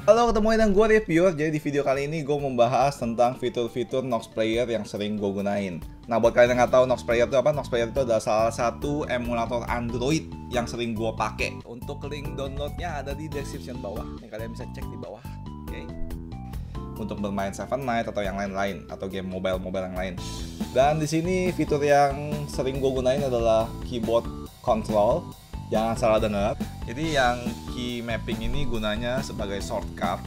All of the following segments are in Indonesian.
Halo, ketemu lagi dengan gue Reviewer. Jadi di video kali ini gue membahas tentang fitur-fitur Nox Player yang sering gue gunain. Nah, buat kalian yang nggak tahu Nox Player itu apa, Nox Player itu adalah salah satu emulator Android yang sering gue pakai. Untuk link downloadnya ada di description bawah. Nih kalian bisa cek di bawah. Oke. Untuk bermain Seven Night atau yang lain-lain atau game mobile yang lain. Dan di sini fitur yang sering gue gunain adalah keyboard control. Jangan salah dengar. Jadi yang key mapping ini gunanya sebagai shortcut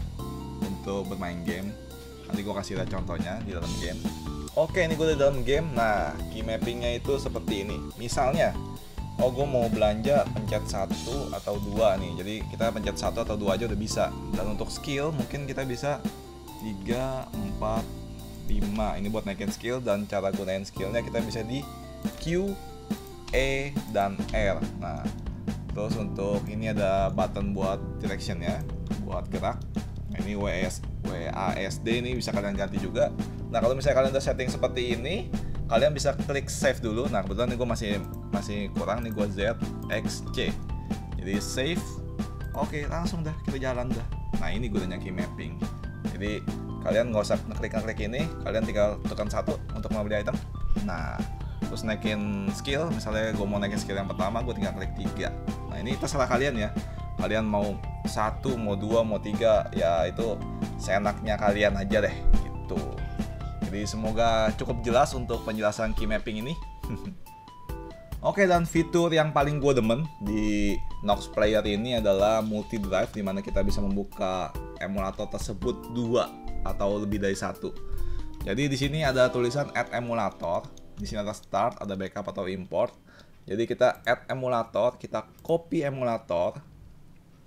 untuk bermain game. Nanti gue kasih lihat contohnya di dalam game. Oke, ini gue di dalam game. Nah, key mappingnya itu seperti ini. Misalnya, gue mau belanja, pencet 1 atau 2 nih. Jadi kita pencet 1 atau 2 aja udah bisa. Dan untuk skill mungkin kita bisa 3, 4, 5. Ini buat naikin skill, dan cara gunain skillnya kita bisa di Q, E, dan R. Nah, terus untuk ini ada button buat direction ya, buat gerak. Nah, ini WASD ini bisa kalian ganti juga. Nah, kalau misalnya kalian udah setting seperti ini, kalian bisa klik save dulu. Nah, kebetulan ini gue masih kurang nih, gue ZXC. Jadi save. Oke, langsung dah kita jalan dah. Nah, ini gunanya key mapping. Jadi kalian nggak usah ngeklik ini, kalian tinggal tekan 1 untuk membeli item. Nah, terus naikin skill, misalnya gue mau naikin skill yang pertama, gue tinggal klik 3. Nah, ini terserah kalian ya, kalian mau 1, mau 2, mau 3, ya itu seenaknya kalian aja deh gitu. Jadi semoga cukup jelas untuk penjelasan key mapping ini. Oke, dan fitur yang paling gue demen di Nox Player ini adalah multi drive, dimana kita bisa membuka emulator tersebut 2 atau lebih dari 1. Jadi di sini ada tulisan add emulator. Di sini ada start, ada backup atau import. Jadi kita add emulator, kita copy emulator.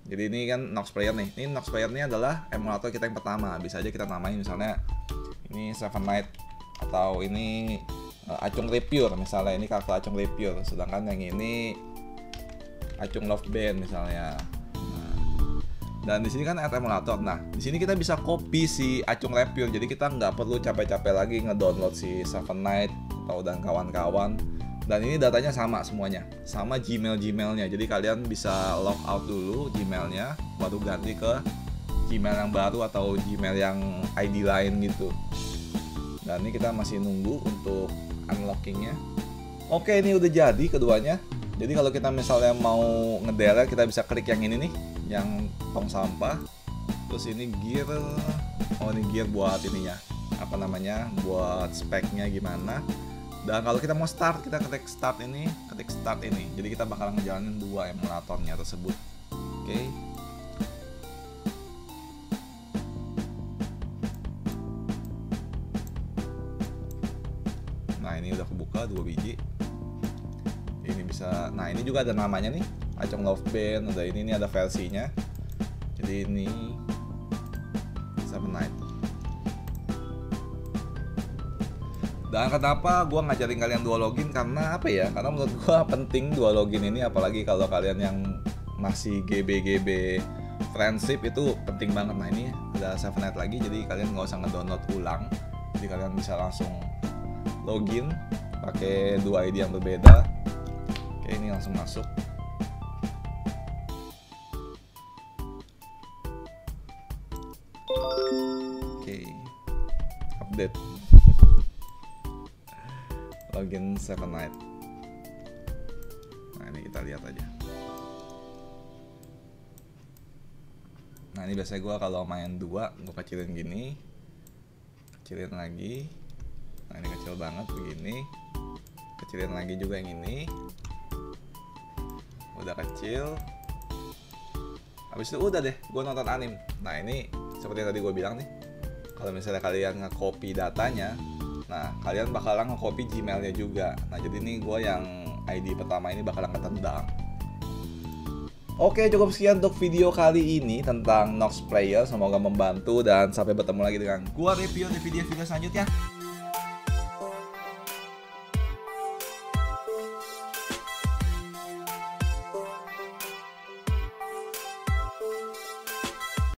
Jadi ini kan Nox Player nih. Ini Nox Player ini adalah emulator kita yang pertama. Bisa aja kita namain misalnya ini Seven Night, atau ini Acung Repure misalnya. Ini karakter Acung Repure. Sedangkan yang ini Acung Love Band misalnya. Dan di sini kan add emulator. Nah, di sini kita bisa copy si Acung Repure. Jadi kita nggak perlu capek-capek lagi ngedownload si Seven Night atau dan kawan-kawan. Dan ini datanya sama semuanya, sama Gmailnya. Jadi kalian bisa log out dulu Gmailnya, baru ganti ke Gmail yang baru atau Gmail yang ID lain gitu. Dan ini kita masih nunggu untuk unlockingnya. Oke, ini udah jadi keduanya. Jadi kalau kita misalnya mau ngedelete, kita bisa klik yang ini nih, yang tong sampah. Terus ini gear, ini gear buat ininya, apa namanya, buat speknya gimana. Dan kalau kita mau start, kita ketik start ini, ketik start ini. Jadi kita bakalan ngejalanin 2 emulatornya tersebut. Oke. Nah, ini udah kebuka 2 biji. Ini bisa, nah ini juga ada namanya nih, Acung Love Band. Ada ini ada versinya. Jadi ini Seven Night. Dan kenapa gue ngajarin kalian 2 login? Karena apa ya? Karena menurut gue penting 2 login ini, apalagi kalau kalian yang masih GB friendship itu penting banget. Nah, ini ada Seven Night lagi, jadi kalian nggak usah ngedownload ulang. Jadi kalian bisa langsung login pakai 2 ID yang berbeda. Oke, ini langsung masuk. Oke, update. Login Seven Night. Nah, ini kita lihat aja. Nah, ini biasanya gue kalau main 2, gue kecilin gini, kecilin lagi. Nah, ini kecil banget begini, kecilin lagi juga yang ini. Udah kecil. Habis itu udah deh, gue nonton anime. Nah, ini seperti yang tadi gue bilang nih, kalau misalnya kalian nge-copy datanya, nah kalian bakalan nge-copy Gmailnya juga. Nah, jadi ini gue yang ID pertama ini bakalan ketendang. Oke, cukup sekian untuk video kali ini tentang Nox Player. Semoga membantu, dan sampai bertemu lagi dengan gue review di video-video selanjutnya.